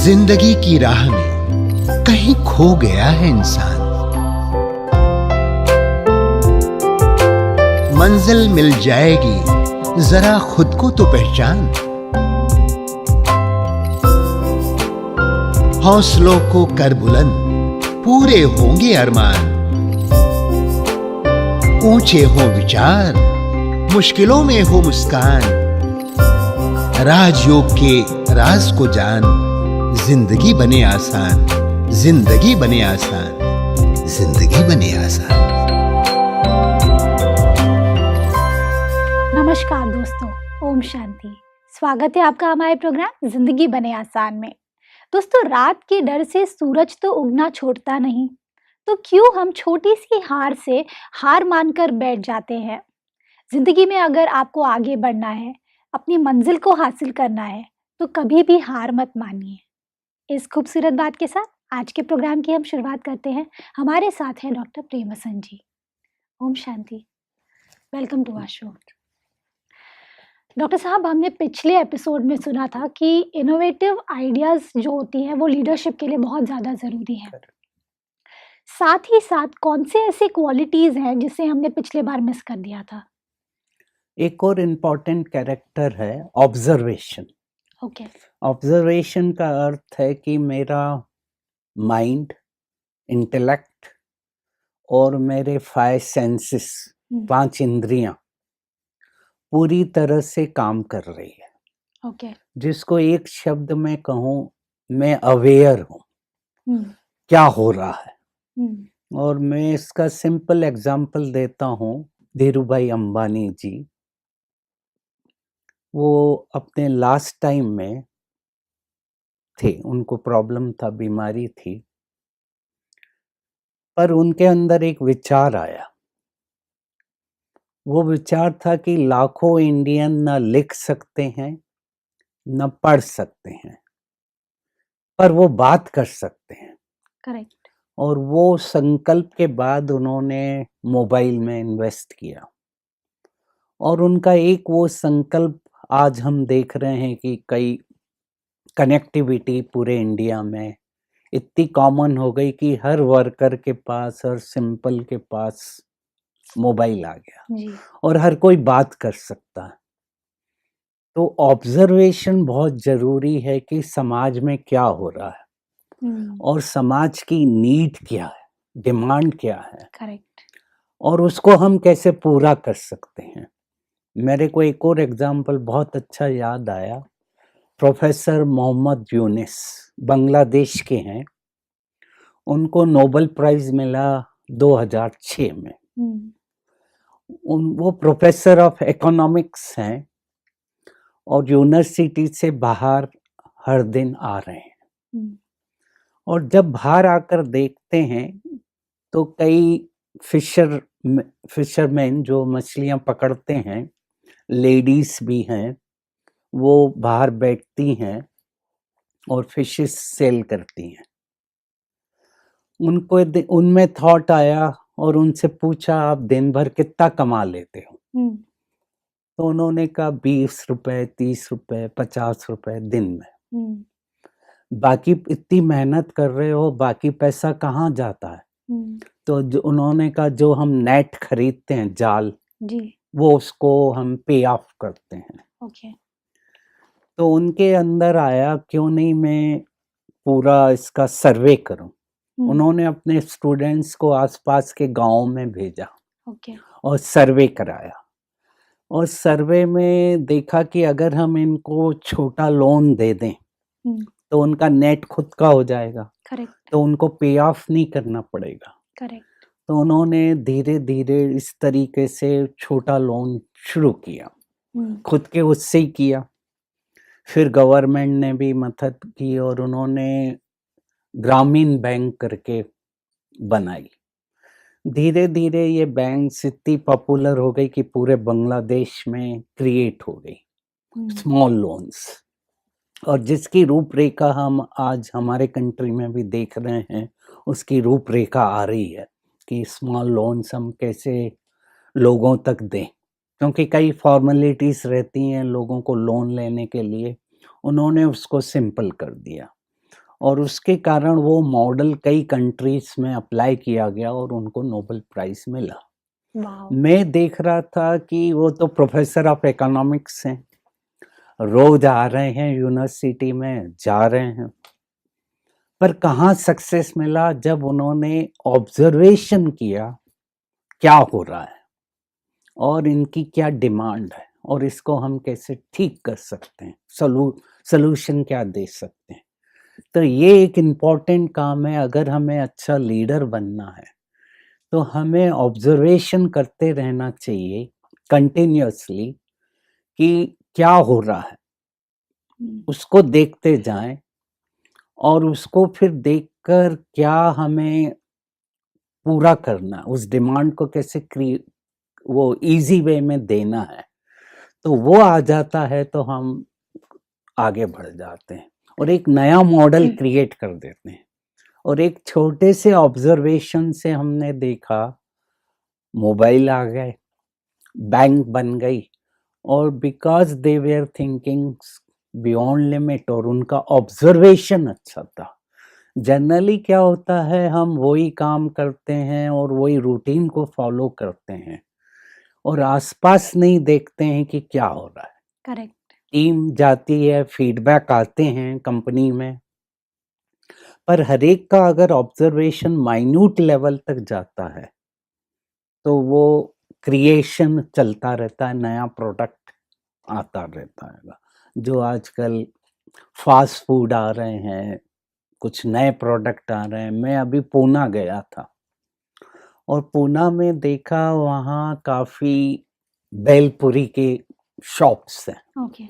जिंदगी की राह में कहीं खो गया है इंसान। मंजिल मिल जाएगी, जरा खुद को तो पहचान। हौसलों को कर बुलंद, पूरे होंगे अरमान। ऊंचे हो विचार, मुश्किलों में हो मुस्कान। राजयोग के राज को जान, जिंदगी बने आसान, जिंदगी बने आसान, जिंदगी बने आसान। नमस्कार दोस्तों, ओम शांति। स्वागत है आपका हमारे प्रोग्राम जिंदगी बने आसान में। दोस्तों, रात के डर से सूरज तो उगना छोड़ता नहीं, तो क्यों हम छोटी सी हार से हार मानकर बैठ जाते हैं। जिंदगी में अगर आपको आगे बढ़ना है, अपनी मंजिल को हासिल करना है, तो कभी भी हार मत मानिए। इस खूबसूरत बात के साथ आज के प्रोग्राम की हम शुरुआत करते हैं। हमारे साथ हैं डॉक्टर प्रेमसन जी। ओम शांति, welcome to our show. Doctor साहब, हमने पिछले एपिसोड में सुना था कि इनोवेटिव आइडियाज जो होती हैं वो लीडरशिप के लिए बहुत ज़्यादा ज़रूरी है। साथ ही साथ कौन से ऐसे क्वालिटीज़ हैं जिसे हमने पिछले बार मिस कर दिया था? एक और इम्पॉर्टेंट कैरेक्टर है ऑब्जर्वेशन। ओके। ऑब्जर्वेशन का अर्थ है कि मेरा माइंड, इंटेलेक्ट और मेरे 5 सेंसेस, 5 इंद्रियां पूरी तरह से काम कर रही है। ओके। जिसको एक शब्द में कहूँ, मैं अवेयर हूँ क्या हो रहा है। और मैं इसका सिंपल एग्जांपल देता हूँ। धीरूभाई अंबानी जी, वो अपने लास्ट टाइम में थे, उनको प्रॉब्लम था, बीमारी थी, पर उनके अंदर एक विचार आया। वो विचार था कि लाखों इंडियन न लिख सकते हैं न पढ़ सकते हैं, पर वो बात कर सकते हैं। करेक्ट। और वो संकल्प के बाद उन्होंने मोबाइल में इन्वेस्ट किया, और उनका एक वो संकल्प आज हम देख रहे हैं कि कई कनेक्टिविटी पूरे इंडिया में इतनी कॉमन हो गई कि हर वर्कर के पास, हर सिंपल के पास मोबाइल आ गया जी। और हर कोई बात कर सकता है। तो ऑब्जर्वेशन बहुत जरूरी है कि समाज में क्या हो रहा है और समाज की नीड क्या है, डिमांड क्या है, करेक्ट। और उसको हम कैसे पूरा कर सकते हैं। मेरे को एक और एग्जाम्पल बहुत अच्छा याद आया। प्रोफेसर मोहम्मद यूनिस बांग्लादेश के हैं, उनको नोबेल प्राइज मिला 2006 में। वो प्रोफेसर ऑफ इकोनॉमिक्स हैं और यूनिवर्सिटी से बाहर हर दिन आ रहे हैं। और जब बाहर आकर देखते हैं तो कई फिशरमैन जो मछलियां पकड़ते हैं, लेडीज भी हैं, वो बाहर बैठती हैं और फिशेस सेल करती हैं। उनको उनमें थॉट आया और उनसे पूछा, आप दिन भर कितना कमा लेते हो? तो उन्होंने कहा 20 रुपए, 30 रुपए, 50 रुपए दिन में। बाकी इतनी मेहनत कर रहे हो, बाकी पैसा कहाँ जाता है? तो उन्होंने कहा जो हम नेट खरीदते हैं, जाल जी, वो उसको हम पे ऑफ करते हैं। ओके। तो उनके अंदर आया, क्यों नहीं मैं पूरा इसका सर्वे करूं। उन्होंने अपने स्टूडेंट्स को आसपास के गांव में भेजा और सर्वे कराया। और सर्वे में देखा कि अगर हम इनको छोटा लोन दे दें तो उनका नेट खुद का हो जाएगा। करेक्ट। तो उनको पे ऑफ नहीं करना पड़ेगा। करेक्ट। तो उन्होंने धीरे धीरे इस तरीके से छोटा लोन शुरू किया, खुद के उससे ही किया। फिर गवर्नमेंट ने भी मदद की और उन्होंने ग्रामीण बैंक करके बनाई। धीरे धीरे ये बैंक्स इतनी पॉपुलर हो गई कि पूरे बांग्लादेश में क्रिएट हो गई स्मॉल लोन्स। और जिसकी रूपरेखा हम आज हमारे कंट्री में भी देख रहे हैं, उसकी रूपरेखा आ रही है कि स्मॉल लोन्स हम कैसे लोगों तक दें, क्योंकि कई फॉर्मेलिटीज रहती हैं लोगों को लोन लेने के लिए। उन्होंने उसको सिंपल कर दिया और उसके कारण वो मॉडल कई कंट्रीज में अप्लाई किया गया और उनको नोबेल प्राइज मिला। वाओ! मैं देख रहा था कि वो तो प्रोफेसर ऑफ इकोनॉमिक्स हैं, रोज आ रहे हैं यूनिवर्सिटी में, जा रहे हैं, पर कहाँ सक्सेस मिला जब उन्होंने ऑब्जर्वेशन किया क्या हो रहा है और इनकी क्या डिमांड है और इसको हम कैसे ठीक कर सकते हैं, सॉल्यूशन क्या दे सकते हैं। तो ये एक इम्पॉर्टेंट काम है। अगर हमें अच्छा लीडर बनना है तो हमें ऑब्जर्वेशन करते रहना चाहिए कंटिन्यूअसली कि क्या हो रहा है, उसको देखते जाएं और उसको फिर देखकर क्या हमें पूरा करना, उस डिमांड को कैसे वो इजी वे में देना है। तो वो आ जाता है तो हम आगे बढ़ जाते हैं और एक नया मॉडल क्रिएट कर देते हैं। और एक छोटे से ऑब्जर्वेशन से हमने देखा मोबाइल आ गए, बैंक बन गई, और because they were thinking beyond limit और उनका ऑब्जर्वेशन अच्छा था। जनरली क्या होता है, हम वही काम करते हैं और वही रूटीन को फॉलो करते हैं और आसपास नहीं देखते हैं कि क्या हो रहा है। करेक्ट। टीम जाती है, फीडबैक आते हैं कंपनी में, पर हर एक का अगर ऑब्जर्वेशन माइन्यूट लेवल तक जाता है तो वो क्रिएशन चलता रहता है, नया प्रोडक्ट आता रहता है। जो आजकल फास्ट फूड आ रहे हैं, कुछ नए प्रोडक्ट आ रहे हैं। मैं अभी पूना गया था और पूना में देखा वहाँ काफ़ी भेलपुरी के शॉप्स हैं। ओके।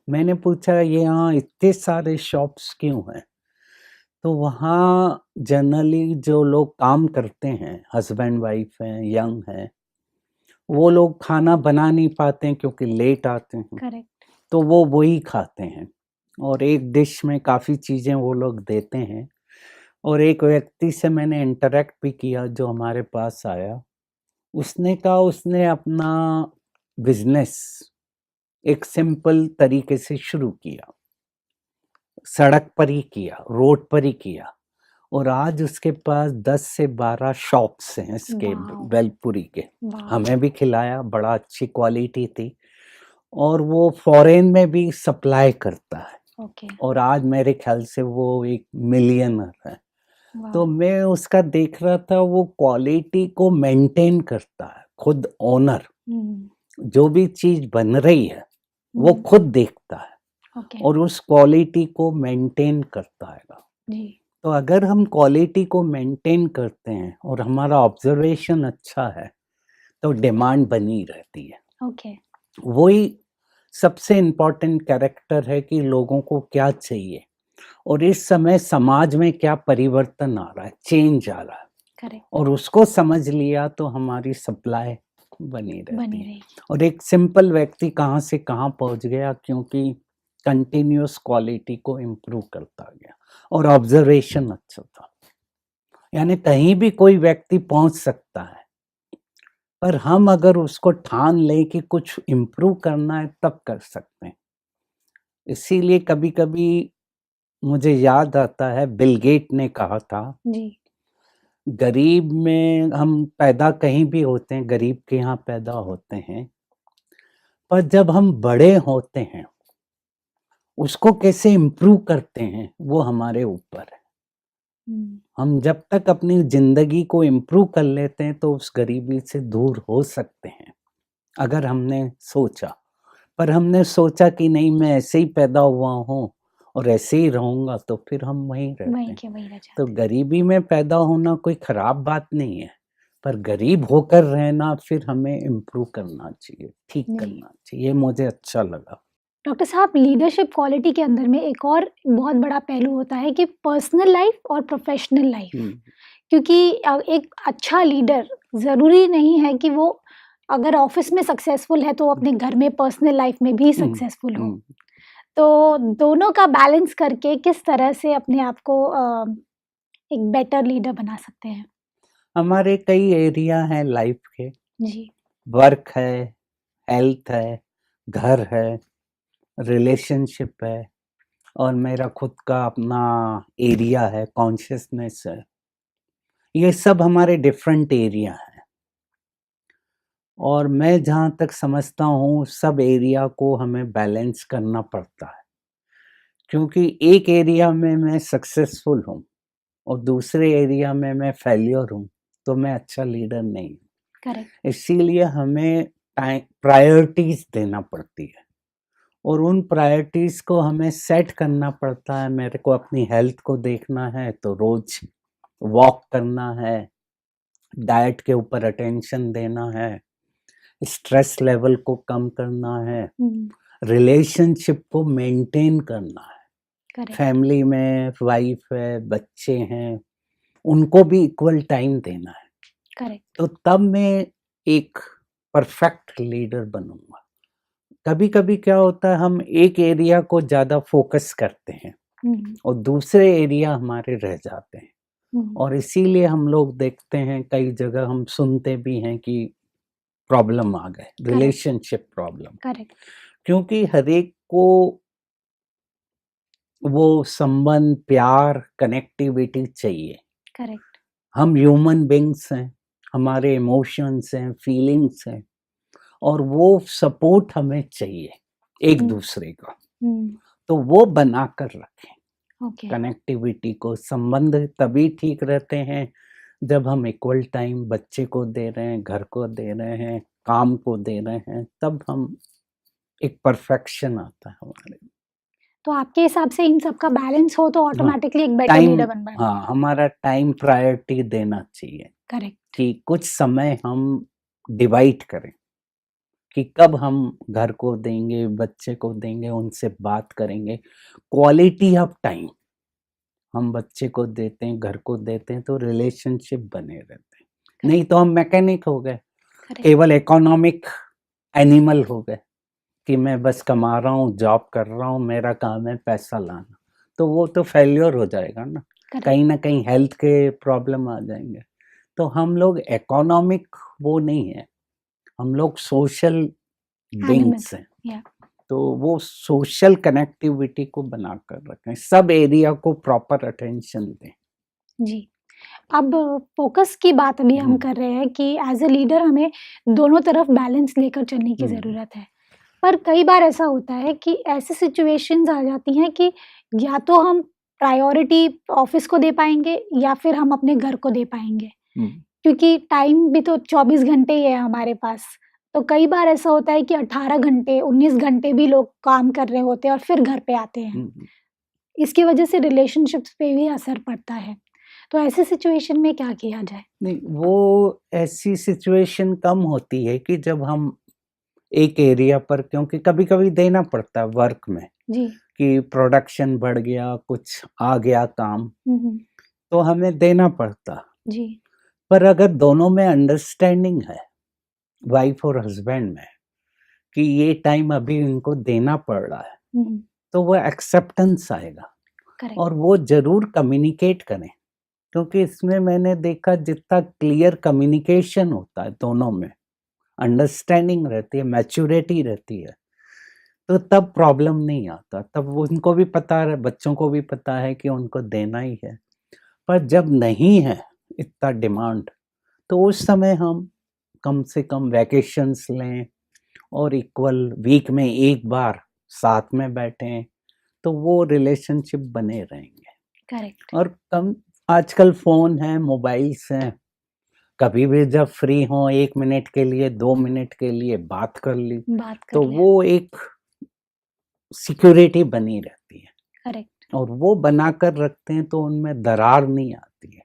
मैंने पूछा ये यहाँ इतने सारे शॉप्स क्यों हैं? तो वहाँ जनरली जो लोग काम करते हैं, हस्बैंड वाइफ हैं, यंग हैं, वो लोग खाना बना नहीं पाते हैं क्योंकि लेट आते हैं, करेक्ट। तो वो वही खाते हैं और एक डिश में काफ़ी चीज़ें वो लोग देते हैं। और एक व्यक्ति से मैंने इंटरेक्ट भी किया जो हमारे पास आया, उसने कहा उसने अपना बिजनेस एक सिंपल तरीके से शुरू किया, सड़क पर ही किया, रोड पर ही किया, और आज उसके पास 10 से 12 शॉप्स हैं इसके वाओ! भेलपुरी के। वाओ! हमें भी खिलाया, बड़ा अच्छी क्वालिटी थी और वो फॉरेन में भी सप्लाई करता है ओके। और आज मेरे ख्याल से वो एक मिलियनर है। तो वाओ! मैं उसका देख रहा था, वो क्वालिटी को मेंटेन करता है, खुद ओनर। जो भी चीज बन रही है वो खुद देखता है ओके। और उस क्वालिटी को मेंटेन करता है। जी। तो अगर हम क्वालिटी को मेंटेन करते हैं और हमारा ऑब्जर्वेशन अच्छा है तो डिमांड बनी रहती है। ओके। वही सबसे इम्पोर्टेंट कैरेक्टर है कि लोगों को क्या चाहिए और इस समय समाज में क्या परिवर्तन आ रहा है, चेंज आ रहा है, करेक्ट। और उसको समझ लिया तो हमारी सप्लाई बनी रहती बनी है। रही। और एक सिंपल व्यक्ति कहाँ से कहाँ पहुँच गया क्योंकि कंटिन्यूअस क्वालिटी को इम्प्रूव करता गया और ऑब्जर्वेशन अच्छा था। यानी कहीं भी कोई व्यक्ति पहुँच सकता है, पर हम अगर उसको ठान लें कि कुछ इम्प्रूव करना है तब कर सकते हैं। इसीलिए कभी-कभी मुझे याद आता है बिल गेट ने कहा था, जी। गरीब में हम पैदा कहीं भी होते हैं, गरीब के यहाँ पैदा होते हैं, पर जब हम बड़े होते हैं उसको कैसे इम्प्रूव करते हैं वो हमारे ऊपर है। हम जब तक अपनी ज़िंदगी को इम्प्रूव कर लेते हैं तो उस गरीबी से दूर हो सकते हैं, अगर हमने सोचा। पर हमने सोचा कि नहीं, मैं ऐसे ही पैदा हुआ हूँ और ऐसे ही रहूँगा, तो फिर हम वहीं रहते वहीं हैं। के वहीं रह तो जाते। गरीबी में पैदा होना कोई ख़राब बात नहीं है, पर गरीब होकर रहना फिर हमें इम्प्रूव करना चाहिए, ठीक जी। करना चाहिए। ये मुझे अच्छा लगा। डॉक्टर साहब, लीडरशिप क्वालिटी के अंदर में एक और बहुत बड़ा पहलू होता है कि पर्सनल लाइफ और प्रोफेशनल लाइफ। हुँ, क्योंकि एक अच्छा लीडर ज़रूरी नहीं है कि वो अगर ऑफिस में सक्सेसफुल है तो वो अपने घर में पर्सनल लाइफ में भी हुँ, सक्सेसफुल हो। हुँ। तो दोनों का बैलेंस करके किस तरह से अपने आप को एक बेटर लीडर बना सकते हैं? हमारे कई एरिया हैं लाइफ के, जी। वर्क है, हेल्थ है, घर है, रिलेशनशिप है, और मेरा खुद का अपना एरिया है, कॉन्शियसनेस है। ये सब हमारे डिफरेंट एरिया हैं और मैं जहाँ तक समझता हूँ सब एरिया को हमें बैलेंस करना पड़ता है, क्योंकि एक एरिया में मैं सक्सेसफुल हूँ और दूसरे एरिया में मैं फेल्योर हूँ तो मैं अच्छा लीडर नहीं हूँ। करेक्ट। इसीलिए हमें प्रायोरिटीज देना पड़ती है और उन प्रायोरिटीज को हमें सेट करना पड़ता है। मेरे को अपनी हेल्थ को देखना है तो रोज वॉक करना है, डाइट के ऊपर अटेंशन देना है, स्ट्रेस लेवल को कम करना है, रिलेशनशिप को मेंटेन करना है। करेक्ट। फैमिली में वाइफ है, बच्चे हैं, उनको भी इक्वल टाइम देना है। करेक्ट। तो तब मैं एक परफेक्ट लीडर बनूंगा। कभी कभी क्या होता है, हम एक एरिया को ज़्यादा फोकस करते हैं और दूसरे एरिया हमारे रह जाते हैं और इसीलिए हम लोग देखते हैं कई जगह हम सुनते भी हैं कि प्रॉब्लम आ गए, रिलेशनशिप प्रॉब्लम। करेक्ट। क्योंकि हर एक को वो संबंध, प्यार, कनेक्टिविटी चाहिए। करेक्ट। हम ह्यूमन बींग्स हैं, हमारे इमोशंस हैं, फीलिंग्स हैं और वो सपोर्ट हमें चाहिए एक दूसरे का। तो वो बना कर रखें। ओके। कनेक्टिविटी को, संबंध तभी ठीक रहते हैं जब हम इक्वल टाइम बच्चे को दे रहे हैं, घर को दे रहे हैं, काम को दे रहे हैं, तब हम एक परफेक्शन आता है हमारे। तो आपके हिसाब से इन सब का बैलेंस हो तो ऑटोमेटिकली एक बेटर टाइम, लीडर बन पाएंगे। हाँ, हमारा टाइम प्रायोरिटी देना चाहिए। करेक्ट। कि कुछ समय हम डिवाइड करें कि कब हम घर को देंगे, बच्चे को देंगे, उनसे बात करेंगे। क्वालिटी ऑफ टाइम हम बच्चे को देते हैं, घर को देते हैं तो रिलेशनशिप बने रहते हैं। नहीं तो हम मैकेनिक हो गए, केवल इकोनॉमिक एनिमल हो गए कि मैं बस कमा रहा हूँ, जॉब कर रहा हूँ, मेरा काम है पैसा लाना। तो वो तो फेल्योर हो जाएगा ना, कहीं ना कहीं हेल्थ के प्रॉब्लम आ जाएंगे। तो हम लोग इकोनॉमिक वो नहीं है, हम लोग सोशल बीइंग्स हैं। तो वो सोशल कनेक्टिविटी को बनाकर रखें, सब एरिया को प्रॉपर अटेंशन दें। जी। अब फोकस की बात अभी हम कर रहे हैं कि एज ए लीडर हमें दोनों तरफ बैलेंस लेकर चलने की ज़रूरत है। पर कई बार ऐसा होता है कि ऐसी सिचुएशंस आ जाती हैं कि या तो हम प्रायोरिटी ऑफिस को दे पाएंगे या फिर हम अपने घर को दे पाएंगे, क्योंकि टाइम भी तो 24 घंटे ही है हमारे पास। तो कई बार ऐसा होता है कि 18 घंटे 19 घंटे भी लोग काम कर रहे होते हैं और फिर घर पे आते हैं। इसकी वजह से रिलेशनशिप्स पे भी असर पड़ता है। तो ऐसी सिचुएशन में क्या किया जाए? नहीं, वो ऐसी सिचुएशन कम होती है कि जब हम एक एरिया पर, क्योंकि कभी कभी देना पड़ता है वर्क में जी। कि प्रोडक्शन बढ़ गया, कुछ आ गया काम, तो हमें देना पड़ता जी। पर अगर दोनों में अंडरस्टैंडिंग है, वाइफ और हस्बैंड में, कि ये टाइम अभी इनको देना पड़ रहा है, तो वो एक्सेप्टेंस आएगा। करेक्ट। और वो जरूर कम्युनिकेट करें, क्योंकि इसमें मैंने देखा जितना क्लियर कम्युनिकेशन होता है, दोनों में अंडरस्टैंडिंग रहती है, मैच्योरिटी रहती है, तो तब प्रॉब्लम नहीं आता। तब वो उनको भी पता है, बच्चों को भी पता है कि उनको देना ही है। पर जब नहीं है इतना डिमांड, तो उस समय हम कम से कम वैकेशंस लें और इक्वल वीक में एक बार साथ में बैठें, तो वो रिलेशनशिप बने रहेंगे। करेक्ट। और कम, आजकल फ़ोन है, मोबाइल्स हैं, कभी भी जब फ्री हो 1 मिनट के लिए, 2 मिनट के लिए बात कर ली, तो वो एक सिक्योरिटी बनी रहती है। करेक्ट। और वो बनाकर रखते हैं तो उनमें दरार नहीं आती है।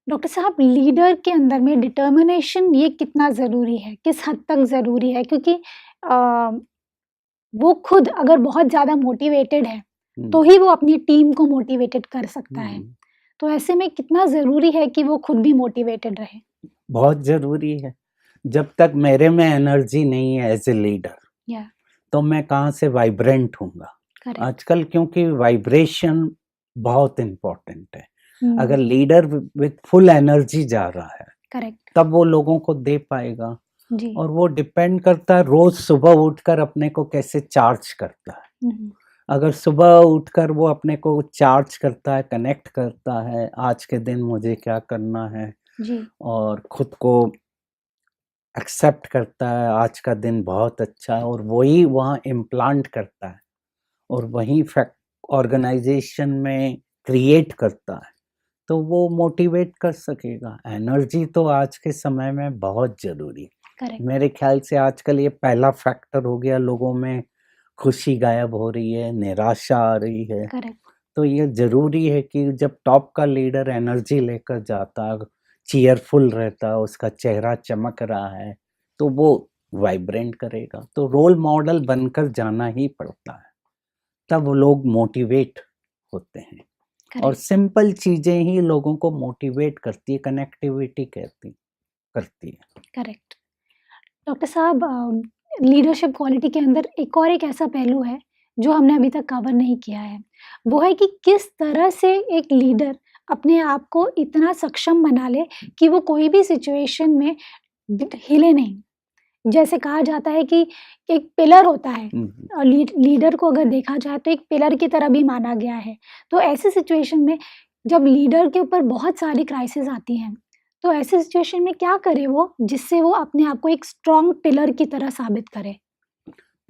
डॉक्टर साहब, लीडर के अंदर में डिटर्मिनेशन ये कितना ज़रूरी है, किस हद तक ज़रूरी है? क्योंकि वो खुद अगर बहुत ज़्यादा मोटिवेटेड है तो ही वो अपनी टीम को मोटिवेटेड कर सकता है। तो ऐसे में कितना ज़रूरी है कि वो खुद भी मोटिवेटेड रहे? बहुत ज़रूरी है। जब तक मेरे में एनर्जी नहीं है एज ए लीडर, तो मैं कहाँ से वाइब्रेंट हूँगा। आजकल क्योंकि वाइब्रेशन बहुत इम्पोर्टेंट है। अगर लीडर विथ फुल एनर्जी जा रहा है, करेक्ट, तब वो लोगों को दे पाएगा। जी। और वो डिपेंड करता है रोज सुबह उठकर अपने को कैसे चार्ज करता है। अगर सुबह उठकर वो अपने को चार्ज करता है, कनेक्ट करता है, आज के दिन मुझे क्या करना है, जी, और खुद को एक्सेप्ट करता है, आज का दिन बहुत अच्छा है, और वही वहाँ इम्प्लांट करता है और वही फैक्ट ऑर्गेनाइजेशन में क्रिएट करता है, तो वो मोटिवेट कर सकेगा। एनर्जी तो आज के समय में बहुत ज़रूरी है। करेक्ट, मेरे ख्याल से आजकल ये पहला फैक्टर हो गया, लोगों में खुशी गायब हो रही है, निराशा आ रही है। करेक्ट, तो ये ज़रूरी है कि जब टॉप का लीडर एनर्जी लेकर जाता है, चीयरफुल रहता है, उसका चेहरा चमक रहा है, तो वो वाइब्रेंट करेगा। तो रोल मॉडल बनकर जाना ही पड़ता है, तब लोग मोटिवेट होते हैं। और करेक्ट, सिंपल चीज़ें ही लोगों को मोटिवेट करती है, कनेक्टिविटी करती है। करेक्ट। डॉक्टर साहब, लीडरशिप क्वालिटी के अंदर एक ऐसा पहलू है जो हमने अभी तक कवर नहीं किया है। वो है कि किस तरह से एक लीडर अपने आप को इतना सक्षम बना ले कि वो कोई भी सिचुएशन में हिले नहीं। जैसे कहा जाता है कि एक पिलर होता है हुँ, और लीडर को अगर देखा जाए तो एक पिलर की तरह भी माना गया है। तो ऐसी सिचुएशन में जब लीडर के ऊपर बहुत सारी क्राइसिस आती हैं, तो ऐसी सिचुएशन में क्या करे वो जिससे वो अपने आप को एक स्ट्रॉन्ग पिलर की तरह साबित करे?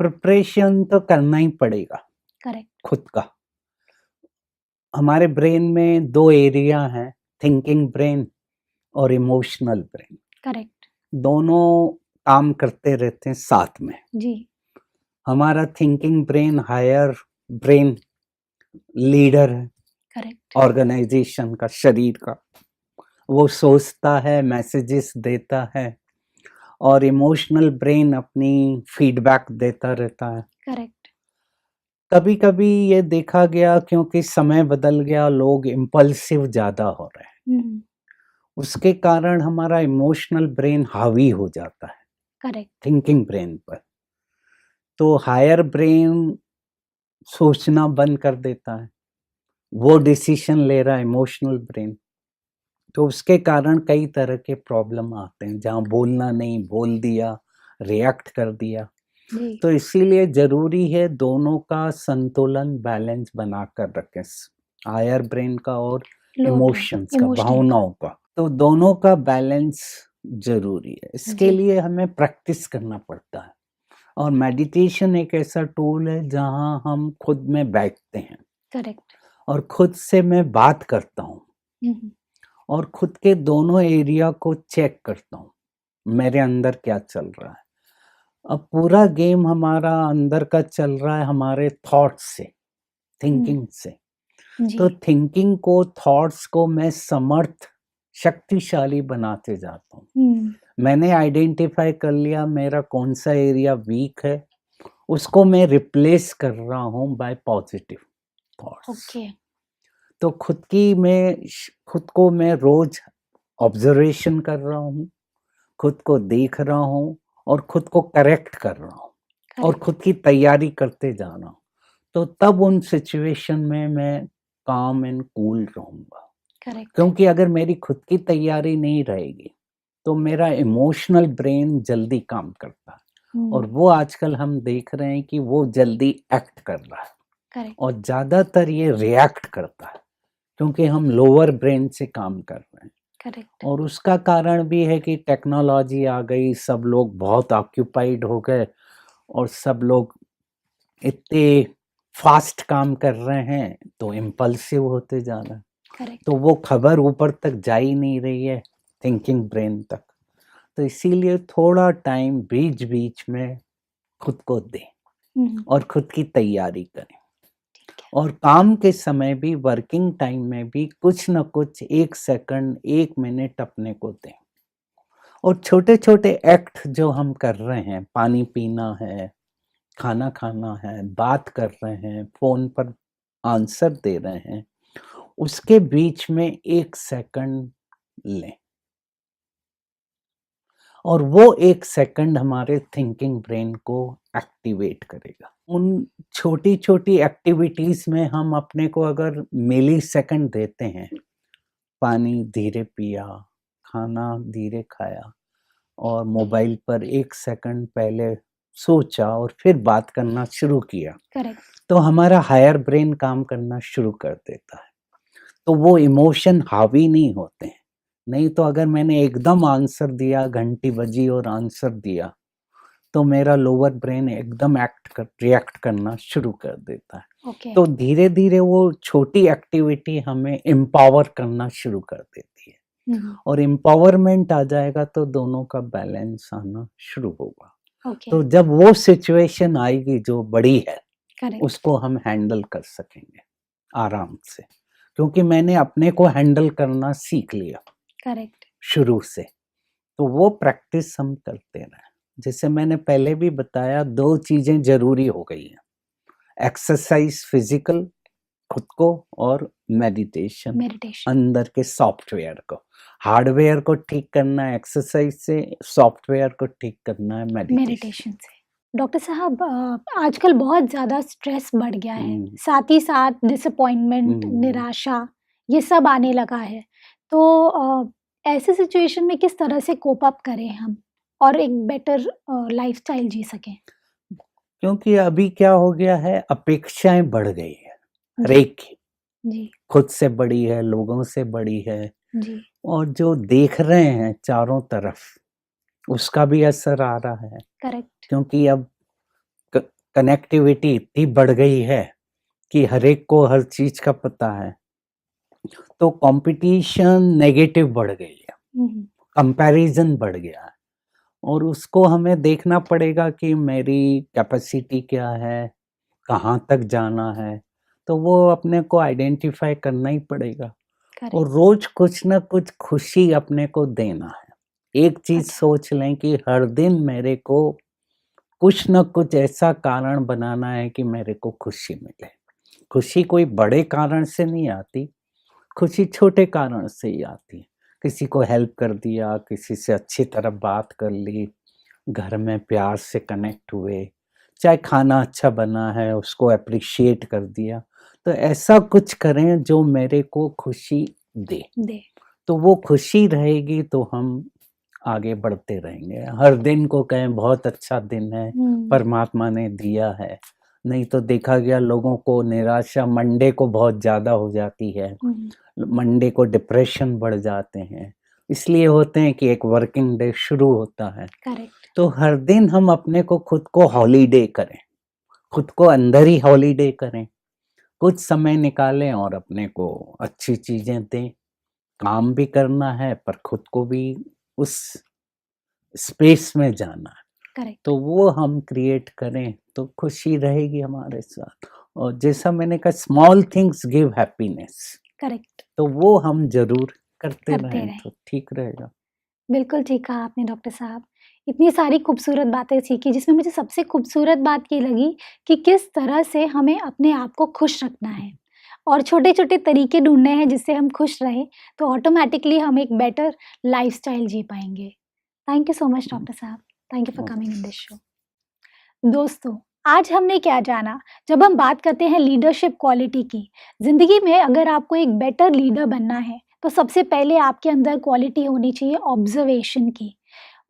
प्रिपरेशन तो करना ही पड़ेगा करेक्ट, खुद का। हमारे ब्रेन में 2 एरिया हैं, थिंकिंग ब्रेन और इमोशनल ब्रेन। करेक्ट, दोनों काम करते रहते हैं साथ में। जी, हमारा thinking brain higher brain leader है करेक्ट, ऑर्गेनाइजेशन का, शरीर का। वो सोचता है, मैसेजेस देता है, और इमोशनल ब्रेन अपनी फीडबैक देता रहता है। करेक्ट, कभी-कभी ये देखा गया, क्योंकि समय बदल गया, लोग इम्पल्सिव ज़्यादा हो रहे हैं। हुँ, उसके कारण हमारा इमोशनल ब्रेन हावी हो जाता है करेक्ट, थिंकिंग ब्रेन पर। तो हायर ब्रेन सोचना बंद कर देता है, वो डिसीजन ले रहा है इमोशनल ब्रेन। तो उसके कारण कई तरह के प्रॉब्लम आते हैं, जहाँ बोलना नहीं, बोल दिया, रिएक्ट कर दिया। जी, तो इसीलिए ज़रूरी है दोनों का संतुलन, बैलेंस बनाकर रखें, हायर ब्रेन का और लो ब्रेन, इमोशंस का, इमोशनल का, भावनाओं का। तो दोनों का बैलेंस ज़रूरी है। इसके जी, लिए हमें प्रैक्टिस करना पड़ता है, और मेडिटेशन एक ऐसा टूल है जहाँ हम खुद में बैठते हैं करेक्ट, और खुद से मैं बात करता हूँ, हुँ, हुँ, और खुद के दोनों एरिया को चेक करता हूँ, मेरे अंदर क्या चल रहा है। अब पूरा गेम हमारा अंदर का चल रहा है हमारे थॉट्स से, हुँ, थिंकिंग से। जी, तो थिंकिंग को, थॉट्स को मैं शक्तिशाली बनाते जाता हूँ। हुँ, मैंने आइडेंटिफाई कर लिया मेरा कौन सा एरिया वीक है, उसको मैं रिप्लेस कर रहा हूँ बाय पॉजिटिव थॉट्स। ओके, तो खुद को मैं रोज ऑब्जर्वेशन कर रहा हूँ, खुद को देख रहा हूँ, और खुद को करेक्ट कर रहा हूँ, और करेक्ट, खुद की तैयारी करते जा रहा हूँ। तो तब उन सिचुएशन में मैं काम एंड कूल रहूँगा। करेक्ट, क्योंकि अगर मेरी खुद की तैयारी नहीं रहेगी, तो मेरा इमोशनल ब्रेन जल्दी काम करता है, और हुँ, वो आजकल हम देख रहे हैं कि वो जल्दी एक्ट कर रहा है, करेक्ट, और ज़्यादातर ये रिएक्ट करता है, क्योंकि हम लोअर ब्रेन से काम कर रहे हैं। करेक्ट, और उसका कारण भी है कि टेक्नोलॉजी आ गई, सब लोग बहुत ऑक्यूपाइड हो गए, और सब लोग इतने फास्ट काम कर रहे हैं, तो इम्पल्सिव होते जा रहे हैं। करेक्ट, तो वो खबर ऊपर तक जा ही नहीं रही है, थिंकिंग ब्रेन तक। तो इसीलिए थोड़ा टाइम बीच-बीच में खुद को दें, हुँ, और खुद की तैयारी करें। ठीक है, और काम के समय भी, वर्किंग टाइम में भी कुछ न कुछ 1 सेकंड, 1 मिनट अपने को दें। और छोटे-छोटे एक्ट जो हम कर रहे हैं, पानी पीना है, खाना खाना है, बात कर रहे हैं, फ़ोन पर आंसर दे रहे हैं, उसके बीच में 1 सेकंड लें, और वो 1 सेकंड हमारे थिंकिंग ब्रेन को एक्टिवेट करेगा। उन छोटी-छोटी एक्टिविटीज़ में हम अपने को अगर मिलीसेकंड देते हैं, पानी धीरे पिया, खाना धीरे खाया, और मोबाइल पर 1 सेकंड पहले सोचा और फिर बात करना शुरू किया, करेक्ट। तो हमारा हायर ब्रेन काम करना शुरू कर देता है। तो वो इमोशन हावी नहीं होते हैं। नहीं तो अगर मैंने एकदम आंसर दिया, घंटी बजी और आंसर दिया, तो मेरा लोअर ब्रेन एकदम रिएक्ट करना शुरू कर देता है। ओके। तो धीरे धीरे वो छोटी एक्टिविटी हमें एम्पावर करना शुरू कर देती है, और एम्पावरमेंट आ जाएगा तो दोनों का बैलेंस आना शुरू होगा। ओके। तो जब वो सिचुएशन आएगी जो बड़ी है, करेक्ट। उसको हम हैंडल कर सकेंगे आराम से, क्योंकि मैंने अपने को हैंडल करना सीख लिया करेक्ट। शुरू से। तो वो प्रैक्टिस हम करते रहें। जैसे मैंने पहले भी बताया, 2 चीजें जरूरी हो गई हैं, एक्सरसाइज फिजिकल खुद को, और मेडिटेशन मेडिटेशन। अंदर के सॉफ्टवेयर को। हार्डवेयर को ठीक करना है एक्सरसाइज से, सॉफ्टवेयर को ठीक करना है मेडिटेशन मेडिटेशन से। डॉक्टर साहब, आजकल बहुत ज़्यादा स्ट्रेस बढ़ गया है, साथ ही साथ डिसअपॉइंटमेंट, निराशा, ये सब आने लगा है। तो ऐसे सिचुएशन में किस तरह से कोप अप करें हम और एक बेटर लाइफस्टाइल जी सकें? क्योंकि अभी क्या हो गया है, अपेक्षाएं बढ़ गई है हर जी। एक की, जी। खुद से बड़ी है, लोगों से बड़ी है, जी। और जो देख रहे हैं चारों तरफ, उसका भी असर आ रहा है। करेक्ट। क्योंकि अब कनेक्टिविटी इतनी बढ़ गई है कि हर एक को हर चीज का पता है, तो कंपटीशन नेगेटिव बढ़ गई है, कंपैरिजन बढ़ गया है, और उसको हमें देखना पड़ेगा कि मेरी कैपेसिटी क्या है, कहाँ तक जाना है। तो वो अपने को आइडेंटिफाई करना ही पड़ेगा, और रोज कुछ ना कुछ खुशी अपने को देना है। एक चीज अच्छा। सोच लें कि हर दिन मेरे को कुछ ना कुछ ऐसा कारण बनाना है कि मेरे को खुशी मिले। खुशी कोई बड़े कारण से नहीं आती, खुशी छोटे कारण से ही आती है। किसी को हेल्प कर दिया, किसी से अच्छी तरह बात कर ली, घर में प्यार से कनेक्ट हुए, चाहे खाना अच्छा बना है उसको अप्रिशिएट कर दिया। तो ऐसा कुछ करें जो मेरे को खुशी दे। तो वो खुशी रहेगी तो हम आगे बढ़ते रहेंगे। हर दिन को कहें बहुत अच्छा दिन है, परमात्मा ने दिया है। नहीं तो देखा गया लोगों को निराशा मंडे को बहुत ज़्यादा हो जाती है, मंडे को डिप्रेशन बढ़ जाते हैं, इसलिए होते हैं कि एक वर्किंग डे शुरू होता है। करेक्ट। तो हर दिन हम अपने को खुद को हॉलीडे करें, खुद को अंदर ही हॉलीडे करें, कुछ समय निकालें और अपने को अच्छी चीज़ें दें। काम भी करना है पर खुद को भी उस स्पेस में जाना है। करेक्ट। तो वो हम क्रिएट करें तो खुशी रहेगी हमारे साथ। और जैसा मैंने कहा, small things give happiness. Correct. तो वो हम जरूर करते रहें तो ठीक रहेगा। बिल्कुल ठीक कहा आपने डॉक्टर साहब। इतनी सारी खूबसूरत बातें सीखी, जिसमें मुझे सबसे खूबसूरत बात ये लगी कि किस तरह से हमें अपने आप को खुश रखना है और छोटे-छोटे तरीके ढूँढने हैं जिससे हम खुश रहें, तो ऑटोमैटिकली हम एक बेटर लाइफ़स्टाइल जी पाएँगे। Thank you so much doctor साहब। Thank you for coming in this show. दोस्तों, आज हमने क्या जाना? जब हम बात करते हैं लीडरशिप क्वालिटी की, ज़िंदगी में अगर आपको एक बेटर लीडर बनना है, तो सबसे पहले आपके अंदर क्वालिटी होनी चाहिए ऑब्जर्वेशन की,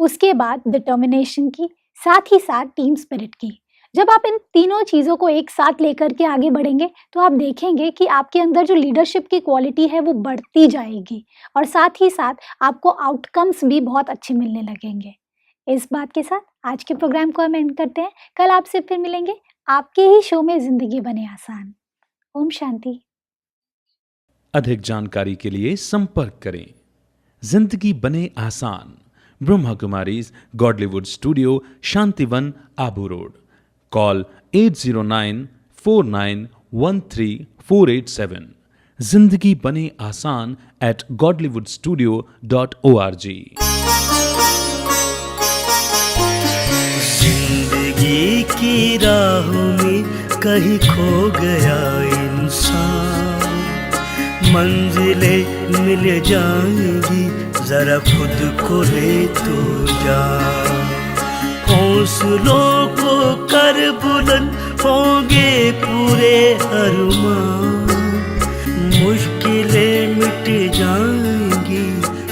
उसके बाद डिटर्मिनेशन की, साथ ही साथ टीम स्पिरिट की। जब आप इन तीनों चीज़ों को एक साथ लेकर के आगे बढ़ेंगे, तो आप देखेंगे कि आपके अंदर जो लीडरशिप की क्वालिटी है वो बढ़ती जाएगी और साथ ही साथ आपको आउटकम्स भी बहुत अच्छे मिलने लगेंगे। इस बात के साथ आज के प्रोग्राम को हम एंड करते हैं। कल आपसे फिर मिलेंगे आपके ही शो में ज़िंदगी बने आसान। ओम शांति। अधिक जानकारी के लिए संपर्क करें। जिंदगी बने आसान, Brahma Kumaris Godlywood studio, Shantivan, Abu road. Call 8094913487। जिंदगी बने आसान @godlywoodstudio.org। जिंदगी की राह में कहीं खो गया इंसान, मंजिलें मिल जाएंगी, जरा खुद को ले तो जा। हौसलों को कर बुलंद, होंगे पूरे अरमान, मुश्किलें मिट जाएंगी,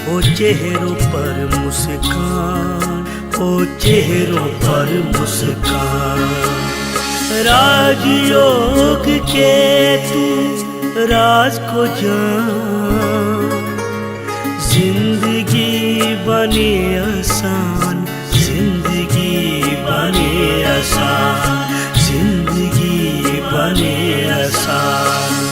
वो चेहरों पर मुस्कान हो चेहरों पर मुस्कान। राजयोग के तू राज को जान, जिंदगी बने आसान, जिंदगी बने आसान, जिंदगी बने आसान।